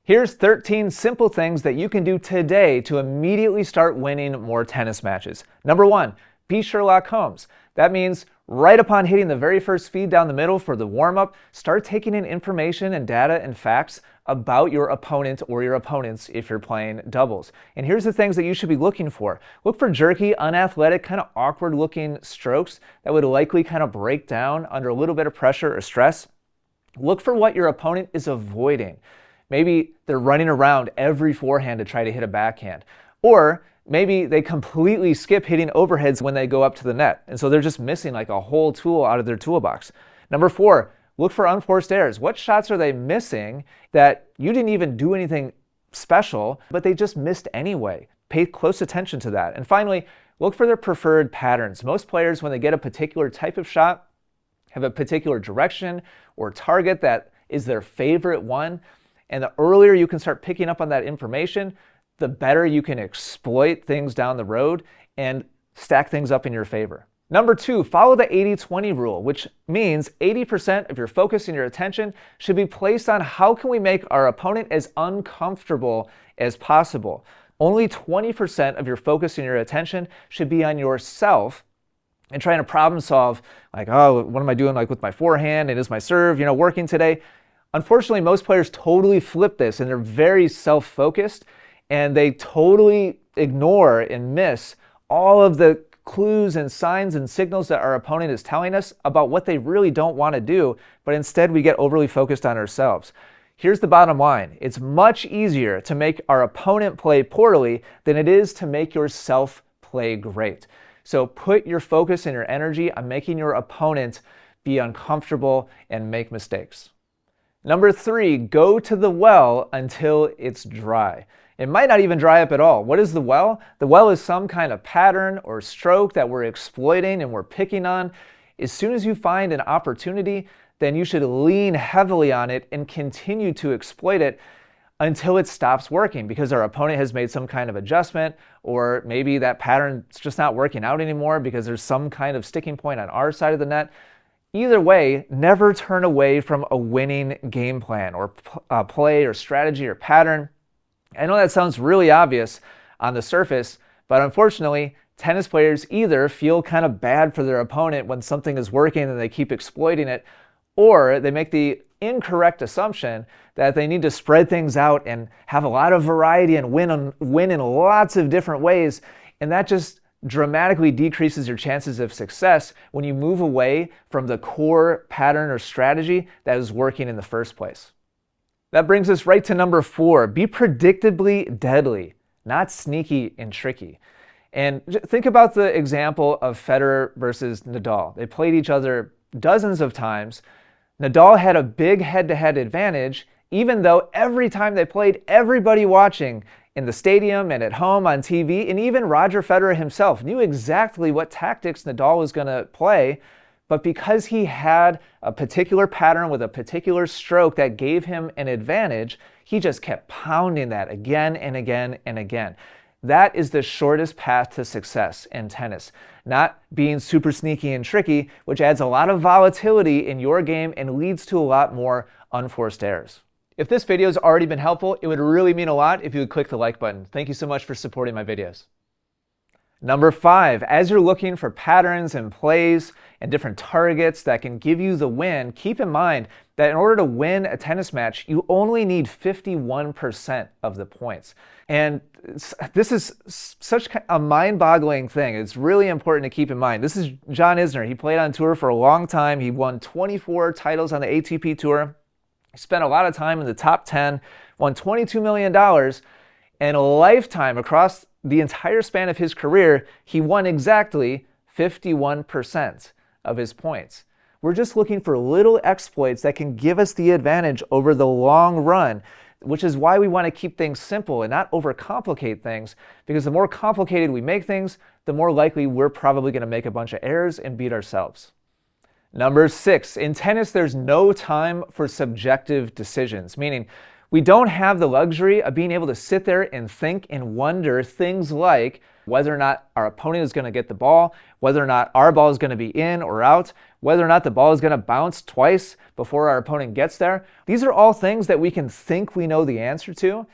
Here's 13 simple things that you can do today to immediately start winning more tennis matches. Number 1, be Sherlock Holmes. That means right upon hitting the very first feed down the middle for the warm-up, start taking in information and data and facts about your opponent or your opponents if you're playing doubles. And here's the things that you should be looking for. Look for jerky, unathletic, kind of awkward-looking strokes that would likely kind of break down under a little bit of pressure or stress. Look for what your opponent is avoiding. Maybe they're running around every forehand to try to hit a backhand. Or maybe they completely skip hitting overheads when they go up to the net. And so they're just missing like a whole tool out of their toolbox. Number 4, look for unforced errors. What shots are they missing that you didn't even do anything special, but they just missed anyway? Pay close attention to that. And finally, look for their preferred patterns. Most players, when they get a particular type of shot, have a particular direction or target that is their favorite one. And the earlier you can start picking up on that information, the better you can exploit things down the road and stack things up in your favor. Number 2, follow the 80-20 rule, which means 80% of your focus and your attention should be placed on how can we make our opponent as uncomfortable as possible. Only 20% of your focus and your attention should be on yourself and trying to problem solve, like, oh, what am I doing like with my forehand and is my serve, working today? Unfortunately, most players totally flip this and they're very self-focused and they totally ignore and miss all of the clues and signs and signals that our opponent is telling us about what they really don't want to do, but instead we get overly focused on ourselves. Here's the bottom line. It's much easier to make our opponent play poorly than it is to make yourself play great. So put your focus and your energy on making your opponent be uncomfortable and make mistakes. Number 3, go to the well until it's dry. It might not even dry up at all. What is the well? The well is some kind of pattern or stroke that we're exploiting and we're picking on. As soon as you find an opportunity, then you should lean heavily on it and continue to exploit it until it stops working because our opponent has made some kind of adjustment, or maybe that pattern's just not working out anymore because there's some kind of sticking point on our side of the net. Either way, never turn away from a winning game plan or play or strategy or pattern. I know that sounds really obvious on the surface, but unfortunately, tennis players either feel kind of bad for their opponent when something is working and they keep exploiting it, or they make the incorrect assumption that they need to spread things out and have a lot of variety and win in lots of different ways, and that just dramatically decreases your chances of success when you move away from the core pattern or strategy that is working in the first place. That brings us right to number 4. Be predictably deadly, not sneaky and tricky. And think about the example of Federer versus Nadal. They played each other dozens of times. Nadal had a big head-to-head advantage, even though every time they played, everybody watching in the stadium and at home on TV, and even Roger Federer himself knew exactly what tactics Nadal was going to play. But because he had a particular pattern with a particular stroke that gave him an advantage, he just kept pounding that again and again and again. That is the shortest path to success in tennis. Not being super sneaky and tricky, which adds a lot of volatility in your game and leads to a lot more unforced errors. If this video has already been helpful, it would really mean a lot if you would click the like button. Thank you so much for supporting my videos. Number 5, as you're looking for patterns and plays and different targets that can give you the win, keep in mind that in order to win a tennis match, you only need 51% of the points. And this is such a mind-boggling thing. It's really important to keep in mind. This is John Isner. He played on tour for a long time. He won 24 titles on the ATP Tour. He spent a lot of time in the top 10, won $22 million, and a lifetime across the entire span of his career, he won exactly 51% of his points. We're just looking for little exploits that can give us the advantage over the long run, which is why we want to keep things simple and not overcomplicate things, because the more complicated we make things, the more likely we're probably going to make a bunch of errors and beat ourselves. Number 6, in tennis, there's no time for subjective decisions, meaning we don't have the luxury of being able to sit there and think and wonder things like, whether or not our opponent is going to get the ball, whether or not our ball is going to be in or out, whether or not the ball is going to bounce twice before our opponent gets there. These are all things that we can think we know the answer to.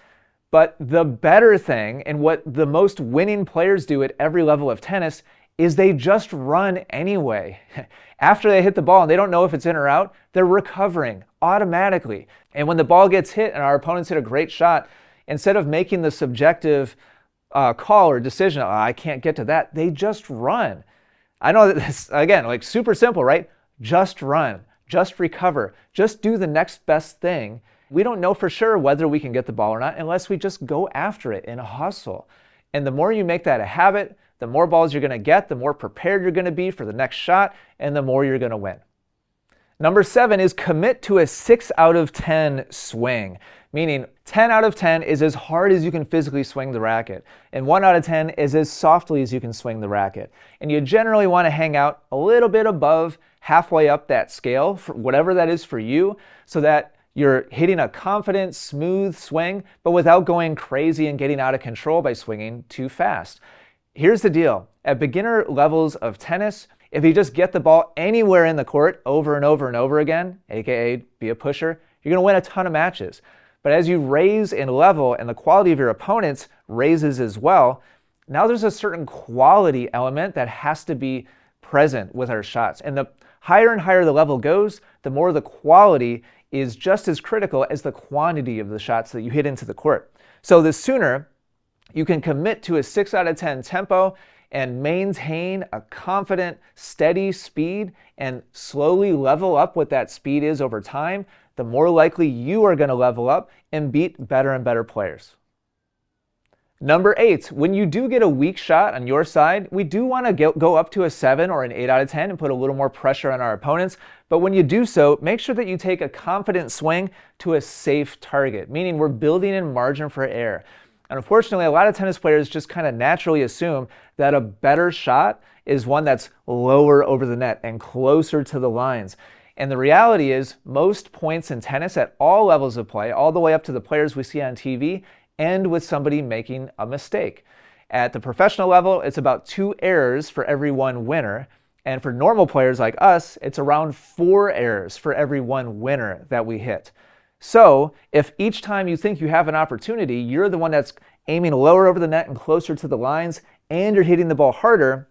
But the better thing, and what the most winning players do at every level of tennis, is they just run anyway. After they hit the ball and they don't know if it's in or out, they're recovering automatically. And when the ball gets hit and our opponents hit a great shot, instead of making the subjective call or decision, I can't get to that, they just run. I know that this, again, like super simple, right? Just run, just recover, just do the next best thing. We don't know for sure whether we can get the ball or not unless we just go after it in a hustle. And the more you make that a habit, the more balls you're going to get, the more prepared you're going to be for the next shot, and the more you're going to win. Number 7 is commit to a 6 out of 10 swing, meaning 10 out of 10 is as hard as you can physically swing the racket, and 1 out of 10 is as softly as you can swing the racket. And you generally want to hang out a little bit above halfway up that scale, for whatever that is for you, so that you're hitting a confident, smooth swing, but without going crazy and getting out of control by swinging too fast. Here's the deal. At beginner levels of tennis, if you just get the ball anywhere in the court over and over and over again, aka be a pusher, you're going to win a ton of matches. But as you raise in level and the quality of your opponents raises as well, now there's a certain quality element that has to be present with our shots. And the higher and higher the level goes, the more the quality is just as critical as the quantity of the shots that you hit into the court. So the sooner you can commit to a 6 out of 10 tempo and maintain a confident, steady speed and slowly level up what that speed is over time, the more likely you are going to level up and beat better and better players. Number 8, when you do get a weak shot on your side, we do want to go up to a 7 or an 8 out of 10 and put a little more pressure on our opponents. But when you do so, make sure that you take a confident swing to a safe target, meaning we're building in margin for error. And unfortunately, a lot of tennis players just kind of naturally assume that a better shot is one that's lower over the net and closer to the lines. And the reality is most points in tennis at all levels of play, all the way up to the players we see on TV, end with somebody making a mistake. At the professional level, it's about 2 errors for every 1 winner. And for normal players like us, it's around 4 errors for every 1 winner that we hit. So if each time you think you have an opportunity, you're the one that's aiming lower over the net and closer to the lines, and you're hitting the ball harder,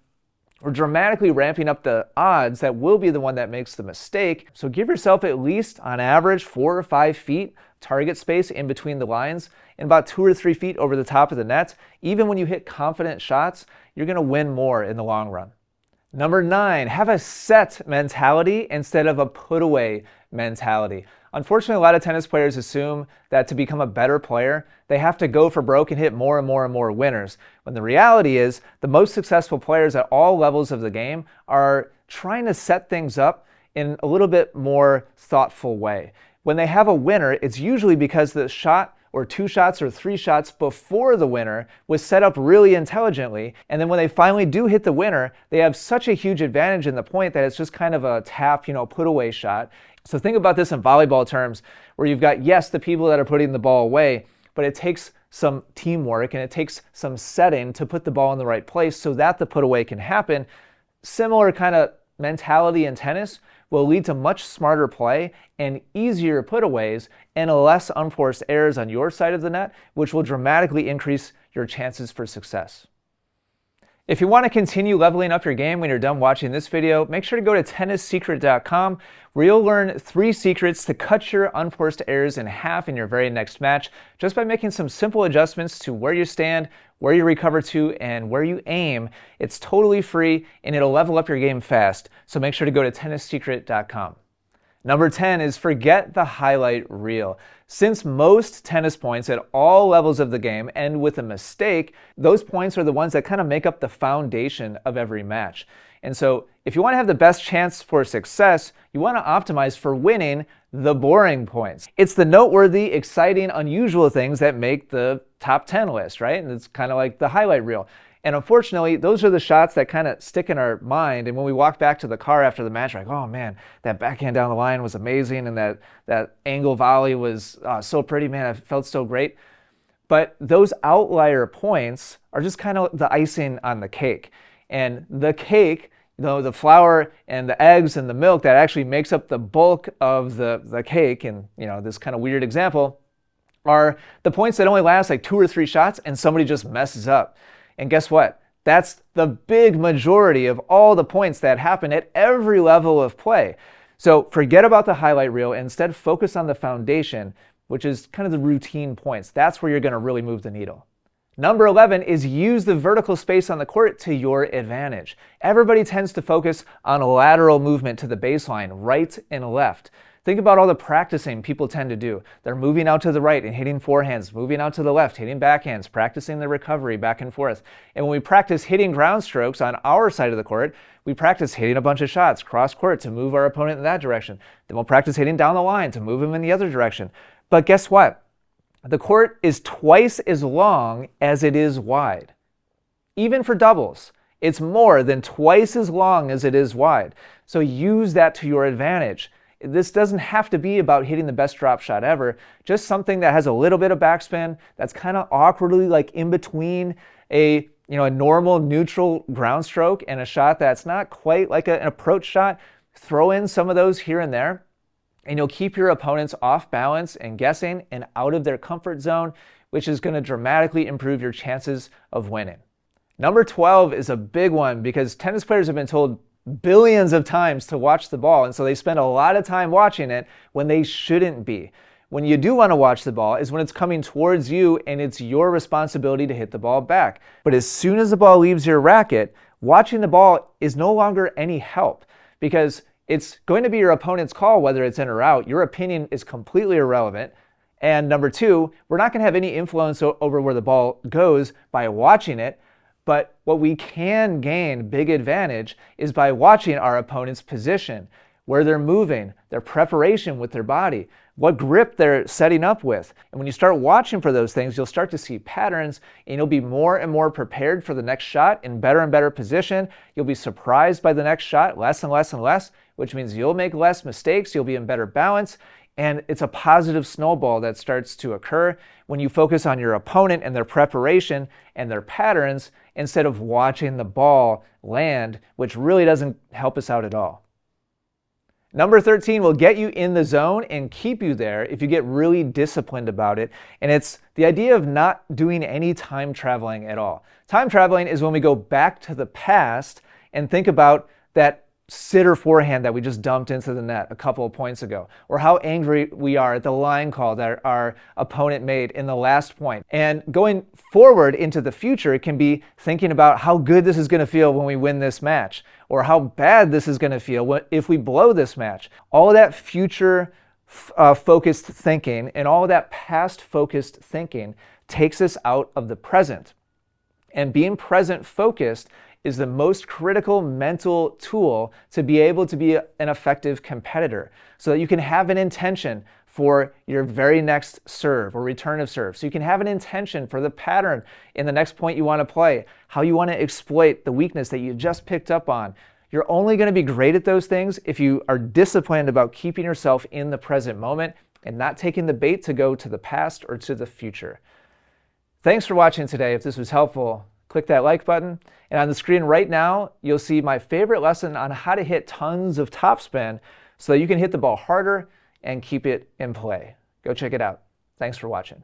we're dramatically ramping up the odds that will be the one that makes the mistake. So give yourself at least, on average, 4 or 5 feet target space in between the lines and about 2 or 3 feet over the top of the net. Even when you hit confident shots, you're going to win more in the long run. Number 9, have a set mentality instead of a put away mentality. Unfortunately, a lot of tennis players assume that to become a better player, they have to go for broke and hit more and more and more winners. When the reality is, the most successful players at all levels of the game are trying to set things up in a little bit more thoughtful way. When they have a winner, it's usually because the shot or 2 shots or 3 shots before the winner was set up really intelligently. And then when they finally do hit the winner, they have such a huge advantage in the point that it's just kind of a tap, put away shot. So think about this in volleyball terms, where you've got, yes, the people that are putting the ball away, but it takes some teamwork and it takes some setting to put the ball in the right place so that the put away can happen. Similar kind of mentality in tennis will lead to much smarter play and easier putaways and less unforced errors on your side of the net, which will dramatically increase your chances for success. If you want to continue leveling up your game when you're done watching this video, make sure to go to tennissecret.com, where you'll learn 3 secrets to cut your unforced errors in half in your very next match, just by making some simple adjustments to where you stand, where you recover to, and where you aim. It's totally free and it'll level up your game fast, so make sure to go to tennissecret.com. Number 10 is forget the highlight reel. Since most tennis points at all levels of the game end with a mistake, those points are the ones that kind of make up the foundation of every match. And so if you want to have the best chance for success, you want to optimize for winning the boring points. It's the noteworthy, exciting, unusual things that make the top 10 list, right? And it's kind of like the highlight reel. And unfortunately, those are the shots that kind of stick in our mind. And when we walk back to the car after the match, we're like, oh man, that backhand down the line was amazing. And that angle volley was so pretty, man, it felt so great. But those outlier points are just kind of the icing on the cake. And the cake, the flour and the eggs and the milk that actually makes up the bulk of the cake, and this kind of weird example, are the points that only last like 2 or 3 shots and somebody just messes up. And guess what? That's the big majority of all the points that happen at every level of play. So forget about the highlight reel and instead focus on the foundation, which is kind of the routine points. That's where you're going to really move the needle. Number 11 is use the vertical space on the court to your advantage. Everybody tends to focus on lateral movement to the baseline, right and left. Think about all the practicing people tend to do. They're moving out to the right and hitting forehands, moving out to the left, hitting backhands, practicing the recovery back and forth. And when we practice hitting ground strokes on our side of the court, we practice hitting a bunch of shots cross court to move our opponent in that direction. Then we'll practice hitting down the line to move him in the other direction. But guess what? The court is twice as long as it is wide. Even for doubles, it's more than twice as long as it is wide. So use that to your advantage. This doesn't have to be about hitting the best drop shot ever, just something that has a little bit of backspin, that's kind of awkwardly like in between a normal neutral ground stroke and a shot that's not quite like an approach shot. Throw in some of those here and there, and you'll keep your opponents off balance and guessing and out of their comfort zone, which is going to dramatically improve your chances of winning. Number 12 is a big one because tennis players have been told billions of times to watch the ball, and so they spend a lot of time watching it when they shouldn't be. When you do want to watch the ball is when it's coming towards you and it's your responsibility to hit the ball back. But as soon as the ball leaves your racket, watching the ball is no longer any help because it's going to be your opponent's call whether it's in or out. Your opinion is completely irrelevant. And number 2, we're not going to have any influence over where the ball goes by watching it. But what we can gain big advantage is by watching our opponent's position, where they're moving, their preparation with their body, what grip they're setting up with. And when you start watching for those things, you'll start to see patterns and you'll be more and more prepared for the next shot in better and better position. You'll be surprised by the next shot less and less and less, which means you'll make less mistakes, you'll be in better balance, and it's a positive snowball that starts to occur when you focus on your opponent and their preparation and their patterns instead of watching the ball land, which really doesn't help us out at all. Number 13 will get you in the zone and keep you there if you get really disciplined about it. And it's the idea of not doing any time traveling at all. Time traveling is when we go back to the past and think about that sitter forehand that we just dumped into the net a couple of points ago, or how angry we are at the line call that our opponent made in the last point. And going forward into the future, it can be thinking about how good this is going to feel when we win this match, or how bad this is going to feel if we blow this match. All of that future focused thinking and all of that past focused thinking takes us out of the present. And being present focused is the most critical mental tool to be able to be an effective competitor, so that you can have an intention for your very next serve or return of serve. So you can have an intention for the pattern in the next point you want to play, how you want to exploit the weakness that you just picked up on. You're only going to be great at those things if you are disciplined about keeping yourself in the present moment and not taking the bait to go to the past or to the future. Thanks for watching today. If this was helpful, click that like button. And on the screen right now, you'll see my favorite lesson on how to hit tons of topspin so that you can hit the ball harder and keep it in play. Go check it out. Thanks for watching.